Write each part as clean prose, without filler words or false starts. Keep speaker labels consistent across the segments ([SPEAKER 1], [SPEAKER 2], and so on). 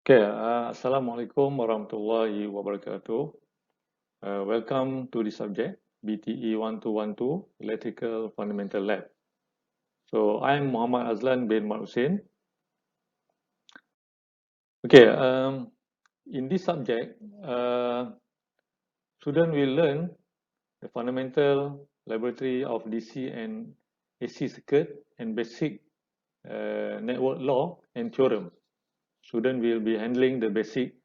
[SPEAKER 1] Okay, Assalamualaikum warahmatullahi wabarakatuh. Welcome to the subject BTE1212 Electrical Fundamental Lab. So I'm Muhammad Azlan bin Mat Hussein. Okay, in this subject, student will learn the fundamental laboratory of DC and AC circuit and basic network law and theorem. Student will be handling the basic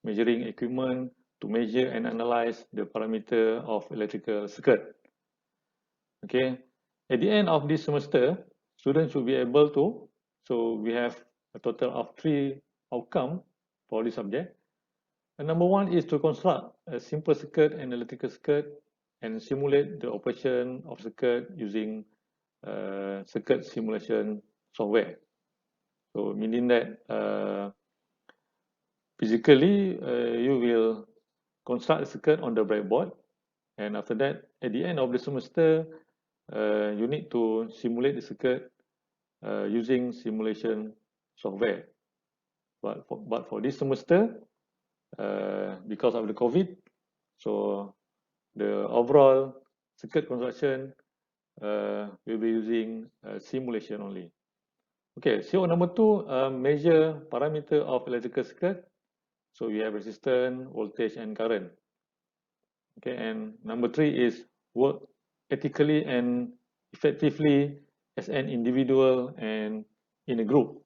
[SPEAKER 1] measuring equipment to measure and analyze the parameter of electrical circuit. Okay, at the end of this semester, students should be able to, so we have a total of 3 outcomes for this subject. And number 1 is to construct a simple circuit and electrical circuit and simulate the operation of circuit using circuit simulation software. So meaning that physically you will construct a circuit on the breadboard, and after that, at the end of the semester, you need to simulate the circuit using simulation software. But for this semester, because of the COVID, so the overall circuit construction will be using simulation only. Okay, CO number 2, measure parameter of electrical circuit. So we have resistance, voltage, and current. Okay, and number 3 is work ethically and effectively as an individual and in a group.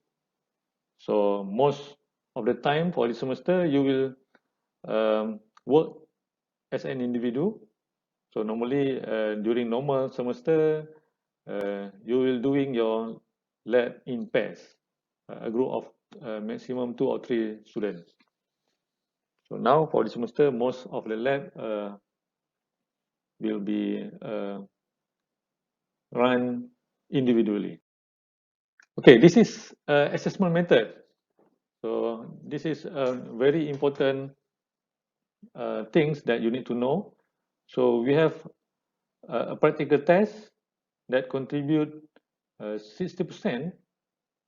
[SPEAKER 1] So most of the time for this semester, you will work as an individual. So normally during normal semester, you will doing your lab in pairs, a group of maximum 2 or 3 students. So now for this semester, most of the lab will be run individually. Okay, this is assessment method. So this is very important things that you need to know. So we have a practical test that contribute 60%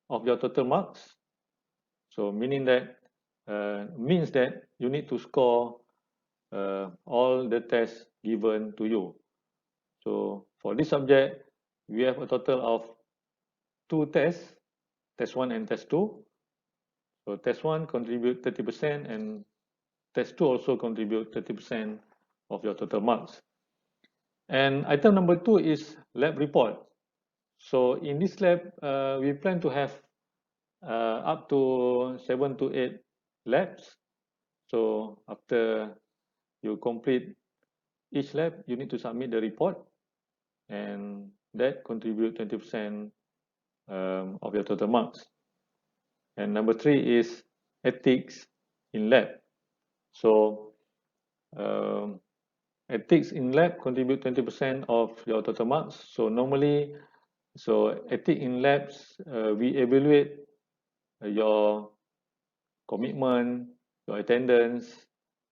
[SPEAKER 1] of your total marks. So meaning that means that you need to score all the tests given to you. So for this subject, we have a total of 2 tests, test 1 and test 2. So test 1 contribute 30% and test 2 also contribute 30% of your total marks. And item number 2 is lab report. So in this lab, we plan to have up to 7 to 8 labs. So after you complete each lab, you need to submit the report, and that contribute 20% of your total marks. And number 3 is ethics in lab. So ethics in lab contribute 20% of your total marks. So normally, so ethics in labs, we evaluate your commitment, your attendance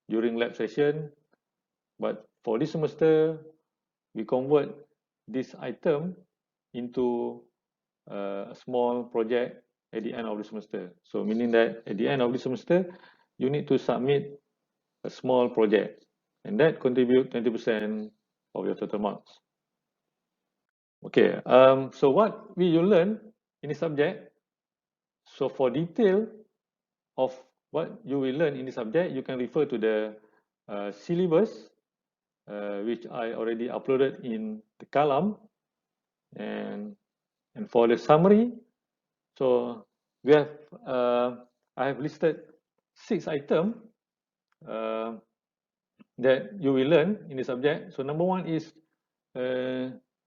[SPEAKER 1] during lab session. But for this semester, we convert this item into a small project at the end of the semester. So meaning that at the end of the semester, you need to submit a small project, and that contribute 20% of your total marks. Okay, so what will you learn in this subject? So for detail of what you will learn in this subject, you can refer to the syllabus, which I already uploaded in the column. And for the summary, so we have I have listed 6 items that you will learn in the subject. So number 1 is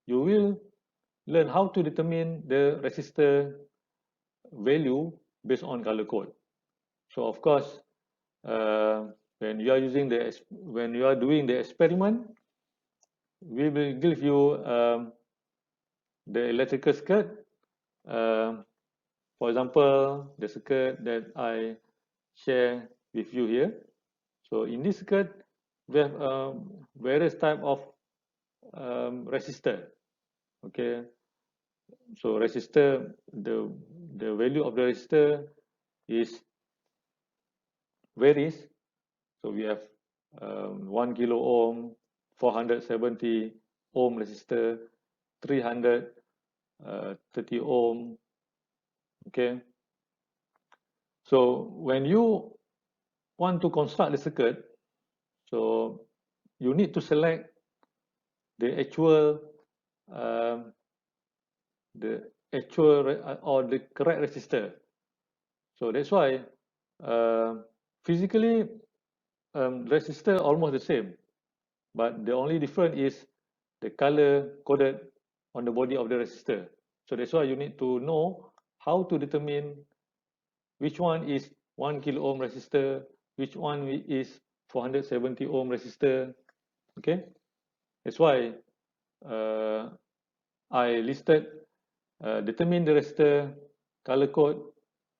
[SPEAKER 1] you will learn how to determine the resistor value based on color code. So of course, when you are doing the experiment, we will give you the electrical circuit. For example, the circuit that I share with you here. So in this circuit, we have various type of resistor. Okay, so resistor, the value of the resistor is varies. So we have 1 kilo ohm, 470 ohm resistor, 330 ohm. Okay. So when you want to construct the circuit, so you need to select the actual um, or the correct resistor. So that's why physically resistor almost the same, but the only difference is the color coded on the body of the resistor. So that's why you need to know how to determine which one is 1 kilo ohm resistor, which one is 470 ohm resistor. Okay, that's why uh, I listed determine the resistor, color code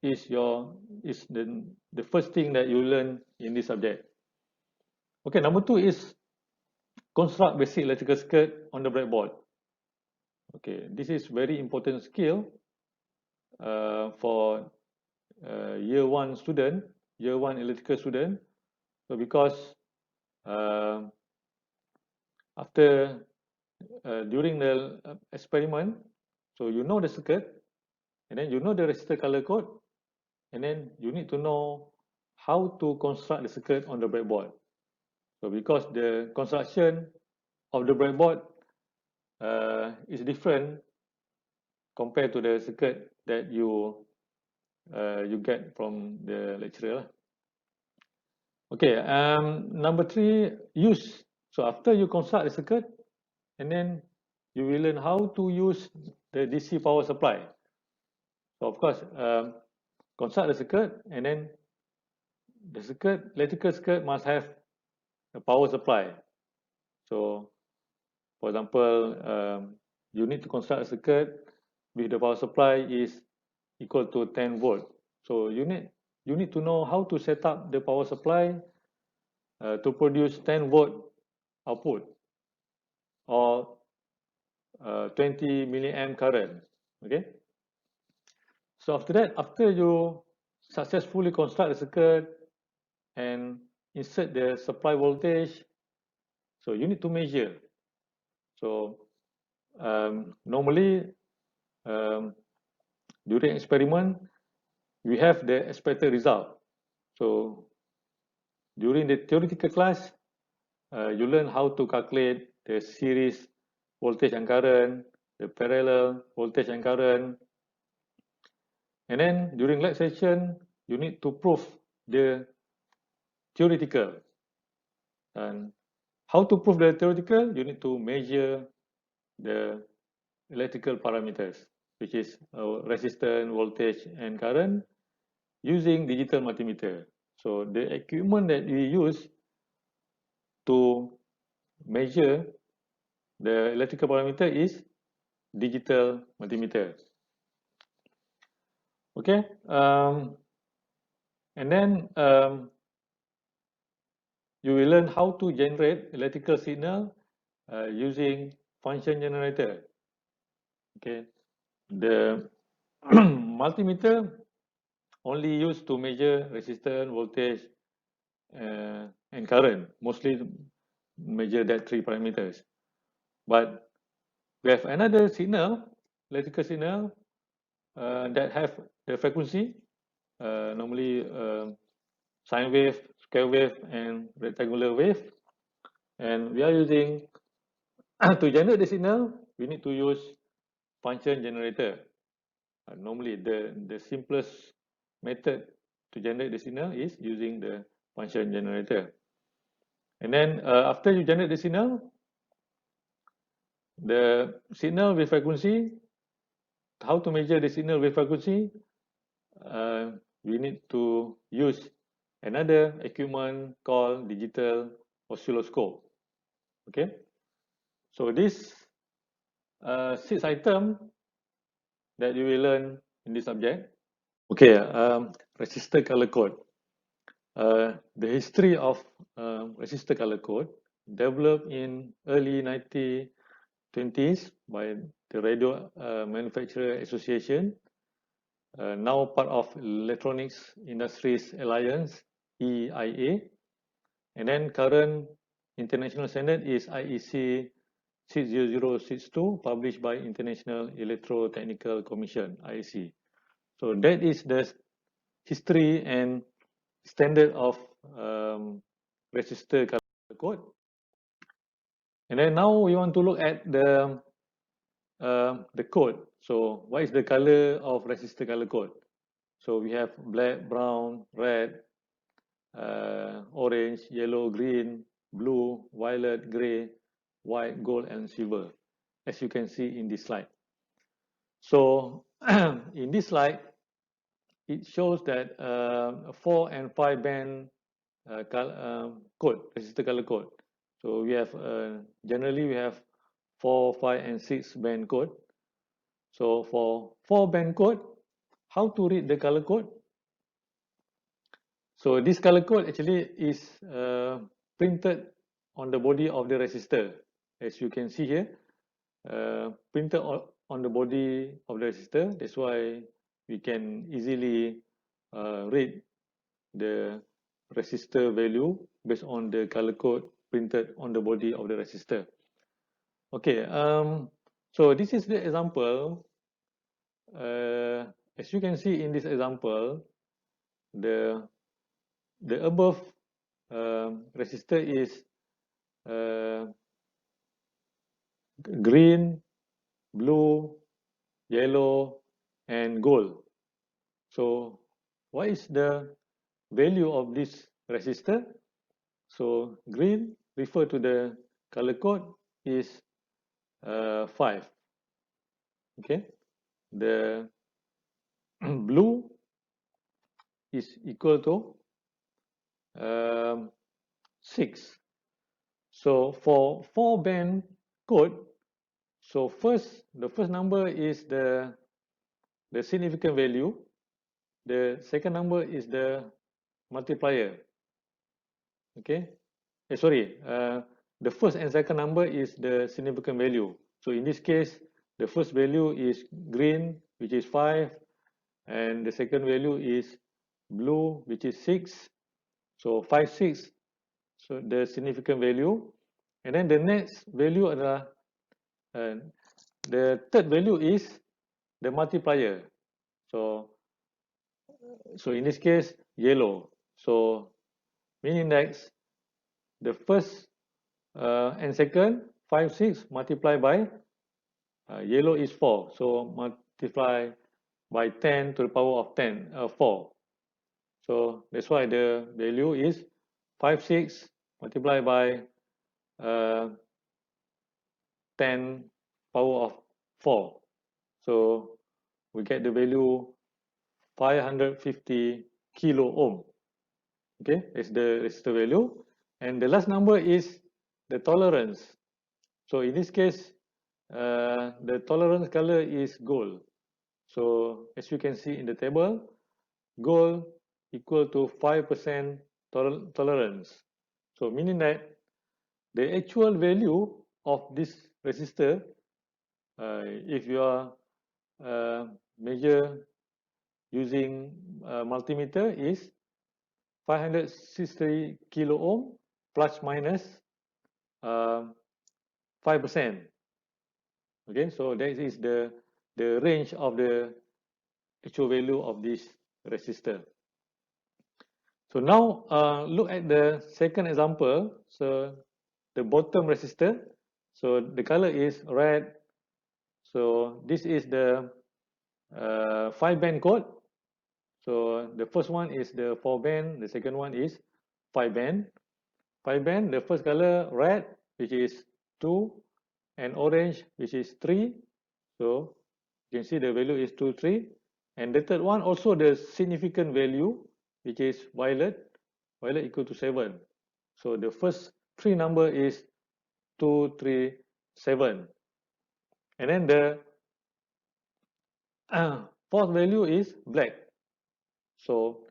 [SPEAKER 1] is the first thing that you learn in this subject. Okay, number 2 is construct basic electrical circuit on the breadboard. Okay, this is very important skill for year 1 student, year 1 electrical student. So because uh, after during the experiment, so you know the circuit, and then you know the resistor color code, and then you need to know how to construct the circuit on the breadboard. So because the construction of the breadboard is different compared to the circuit that you get from the lecturer. Okay, number 3, use. So after you construct the circuit, and then you will learn how to use the DC power supply. So of course, construct the circuit, and then the circuit, electrical circuit must have a power supply. So for example, you need to construct a circuit with the power supply is equal to 10 volt. So you need to know how to set up the power supply to produce 10 volt output or 20 milliamp current. Okay. So after that, after you successfully construct the circuit and insert the supply voltage, so you need to measure. So normally during experiment, we have the expected result. So during the theoretical class, you learn how to calculate the series voltage and current, the parallel voltage and current. And then during lab session, you need to prove the theoretical. And how to prove the theoretical? You need to measure the electrical parameters, which is resistance, voltage, and current using digital multimeter. So the equipment that we use to measure the electrical parameter is digital multimeter. Okay, and then you will learn how to generate electrical signal using function generator. Okay, the multimeter only used to measure resistance, voltage, and current. Mostly measure that 3 parameters. But we have another signal, electrical signal, that have the frequency, normally sine wave, square wave, and rectangular wave. And we are using, to generate the signal, we need to use function generator. Normally, the simplest method to generate the signal is using the function generator. And then after you generate the signal with frequency, how to measure the signal with frequency? We need to use another equipment called digital oscilloscope. Okay, so this 6 items that you will learn in this subject. Okay, resistor color code. The history of resistor color code developed in early 1920s by the Radio Manufacturer Association, now part of Electronics Industries Alliance. EIA. And then current international standard is IEC 60062, published by International Electrotechnical Commission, IEC. So that is the history and standard of resistor color code. And then now we want to look at the code. So what is the color of resistor color code? So we have black, brown, red, orange, yellow, green, blue, violet, gray, white, gold, and silver, as you can see in this slide. So in this slide, it shows that 4 and 5 band code, resistor color code. So we have generally we have 4, 5, and 6 band code. So for 4 band code, how to read the color code? So this color code actually is printed on the body of the resistor, as you can see here, printed on the body of the resistor. That's why we can easily read the resistor value based on the color code printed on the body of the resistor. Okay, so this is the example. As you can see in this example, the above resistor is green, blue, yellow, and gold. So what is the value of this resistor? So green refer to the color code is 5. Okay, the blue is equal to 6. So for 4 band code, so the first number is the significant value. The second number is the multiplier. Okay, the first and second number is the significant value. So in this case, the first value is green, which is 5, and the second value is blue, which is 6. So 5, 6, so the significant value. And then the next value adalah the third value is the multiplier. So in this case, yellow. So meaning that the first and second, 5, 6 multiplied by yellow is 4. So multiply by 10 to the power of 4. So that's why the value is 5, 6 multiplied by 10 power of 4. So we get the value 550 kilo ohm. Okay, it's the resistor value. And the last number is the tolerance. So in this case, the tolerance color is gold. So as you can see in the table, gold equal to 5% tolerance. So meaning that the actual value of this resistor, if you are measure using multimeter, is 560 kilo ohm plus minus 5%. Okay, so that is the range of the actual value of this resistor. So now look at the second example. So the bottom resistor. So the color is red. So this is the 5 band code. So the first one is the 4 band. The second one is 5 band. 5 band, the first color red, which is 2, and orange, which is 3. So you can see the value is 2, 3. And the third one also the significant value, which is violet. Violet equal to 7. So the first 3 number is 2, 3, 7. And then the fourth value is black. So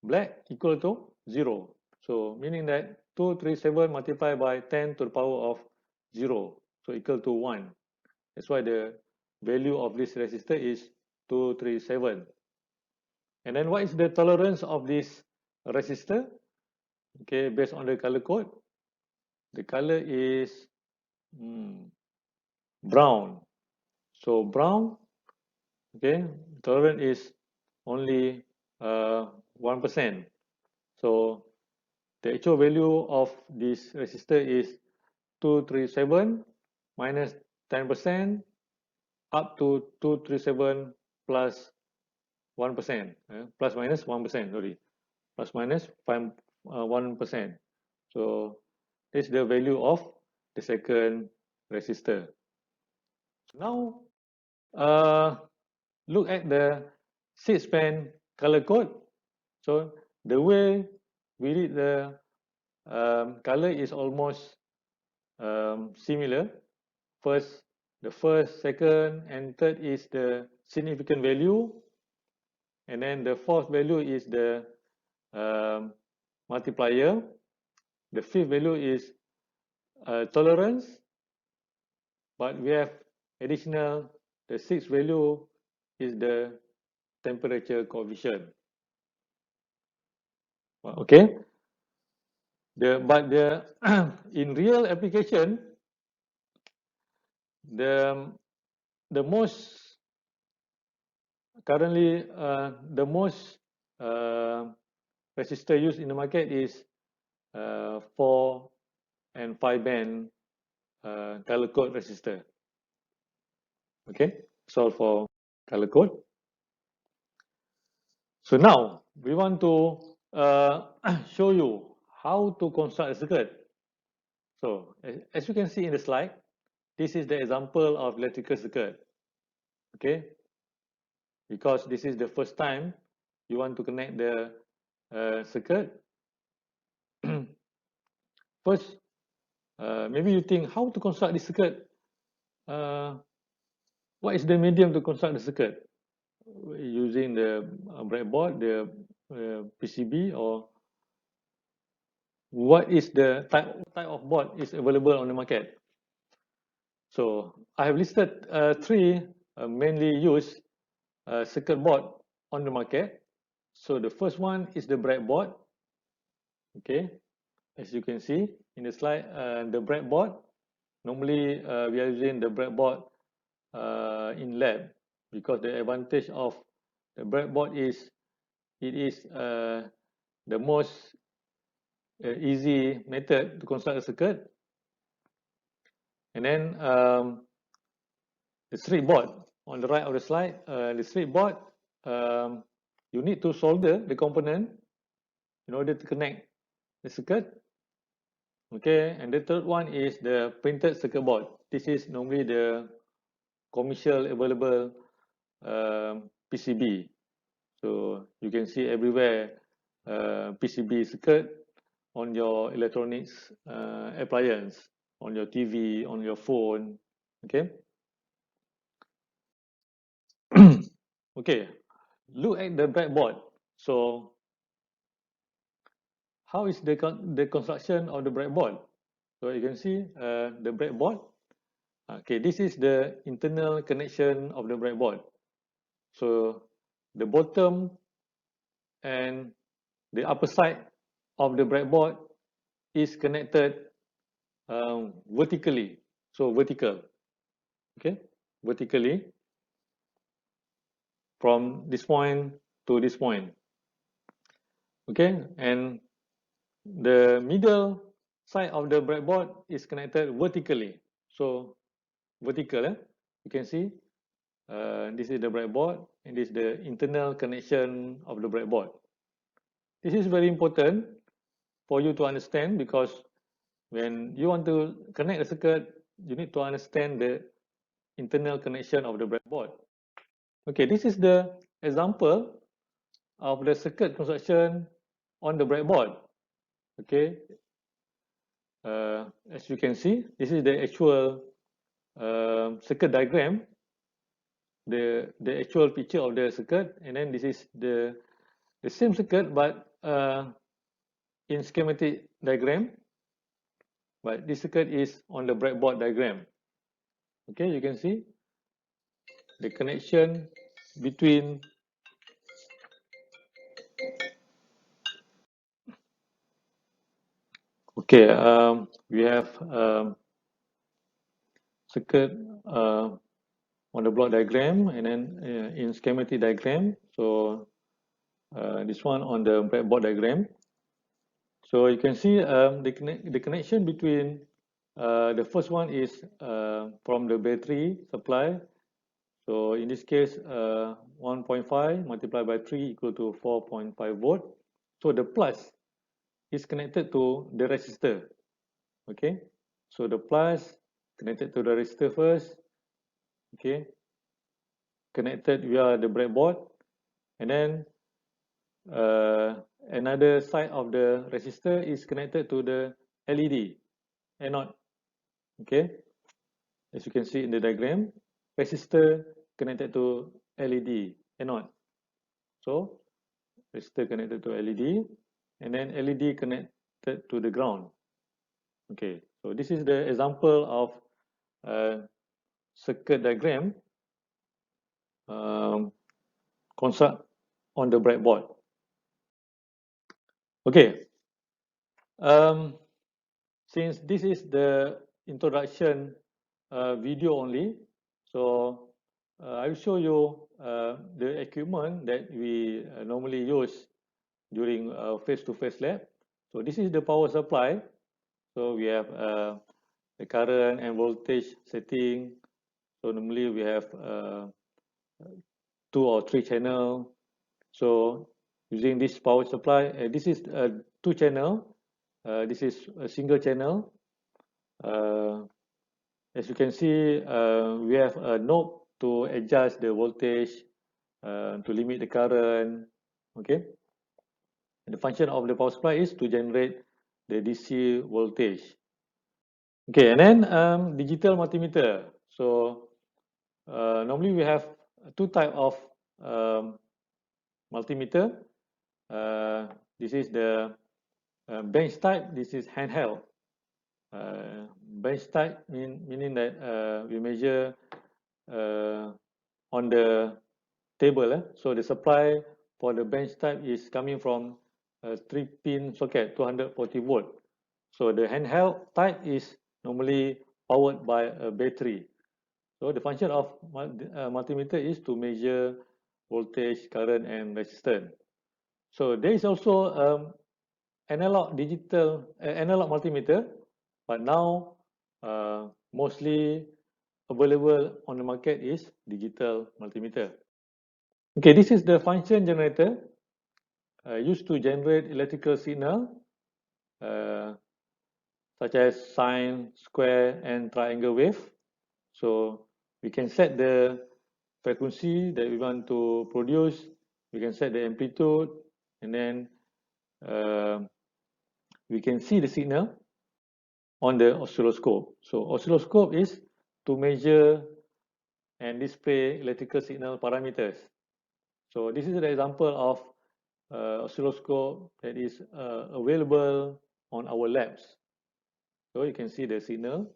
[SPEAKER 1] black equal to 0. So meaning that 237 multiplied by 10 to the power of 0. So equal to 1. That's why the value of this resistor is 237. And then what is the tolerance of this resistor? Okay, based on the color code, the color is brown. So brown, okay, tolerance is only 1%. So the actual value of this resistor is 237 minus 10% up to 237 plus 1%, plus minus 1%, sorry, plus minus 1%. So this is the value of the second resistor. Now, look at the 6-band color code. So the way we read the color is almost similar. The first, second, and third is the significant value, and then the fourth value is the multiplier. The fifth value is tolerance, but we have additional. The sixth value is the temperature coefficient. Okay. But in real application, the most currently the most resistor used in the market is 4 and 5 band color code resistor. Okay, so for color code. So now we want to show you how to construct a circuit. So as you can see in the slide, this is the example of electrical circuit. Okay, because this is the first time you want to connect the circuit. First, maybe you think how to construct this circuit. What is the medium to construct the circuit? Using the breadboard, the PCB, or what is the type of board is available on the market? So I have listed three mainly used circuit board on the market. So the first one is the breadboard. Okay, as you can see in the slide, the breadboard. Normally we are using the breadboard in lab because the advantage of the breadboard is it is the most easy method to construct a circuit. And then the straight board on the right of the slide, the straight board, you need to solder the component in order to connect the circuit. Okay, and the third one is the printed circuit board. This is normally the commercial available PCB. So you can see everywhere PCB circuit on your electronics appliance, on your TV, on your phone. Okay. Okay. Look at the breadboard. So how is the construction of the breadboard? So you can see the breadboard. Okay, this is the internal connection of the breadboard. So the bottom and the upper side of the breadboard is connected vertically. So vertical, okay, vertically from this point to this point. Okay, and the middle side of the breadboard is connected vertically. So vertical, you can see this is the breadboard and this is the internal connection of the breadboard. This is very important for you to understand because when you want to connect a circuit, you need to understand the internal connection of the breadboard. Okay, this is the example of the circuit construction on the breadboard. Okay, as you can see, this is the actual circuit diagram, the actual picture of the circuit, and then this is the same circuit but in schematic diagram, but this circuit is on the breadboard diagram. Okay, you can see the connection between Okay, we have circuit on the block diagram, and then in schematic diagram. So this one on the breadboard diagram. So you can see the connection between the first one is from the battery supply. So in this case, 1.5 multiplied by 3 equal to 4.5 volt. So the plus is connected to the resistor. Okay, so the plus connected to the resistor first. Okay, connected via the breadboard, and then another side of the resistor is connected to the LED anode. Okay, as you can see in the diagram, resistor connected to LED anode. So resistor connected to LED, and then LED connected to the ground. Okay, so this is the example of circuit diagram construct on the breadboard. Okay, since this is the introduction video only, so I will show you the equipment that we normally use during face-to-face lab. So this is the power supply. So we have the current and voltage setting. So normally we have 2 or 3 channel. So using this power supply, this is 2 channel. This is a single channel. As you can see, we have a knob to adjust the voltage, to limit the current. Okay. And the function of the power supply is to generate the DC voltage. Okay, and then digital multimeter. So normally we have 2 type of multimeter. This is the bench type. This is handheld. Bench type meaning that we measure on the table. So the supply for the bench type is coming from a 3-pin socket, 240 volt. So the handheld type is normally powered by a battery. So the function of multimeter is to measure voltage, current, and resistance. So there is also analog analog multimeter, but now mostly available on the market is digital multimeter. Okay, this is the function generator used to generate electrical signal uh, such as sine, square, and triangle wave. So we can set the frequency that we want to produce. We can set the amplitude, and then we can see the signal on the oscilloscope. So oscilloscope is to measure and display electrical signal parameters. So this is an example of oscilloscope that is available on our labs. So you can see the signal.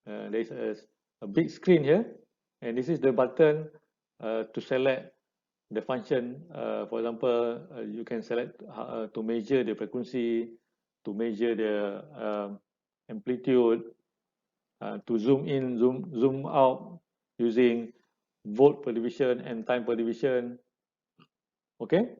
[SPEAKER 1] There is a big screen here, and this is the button to select the function. For example, you can select to measure the frequency, to measure the amplitude, to zoom in, zoom out using volt per division and time per division. Okay,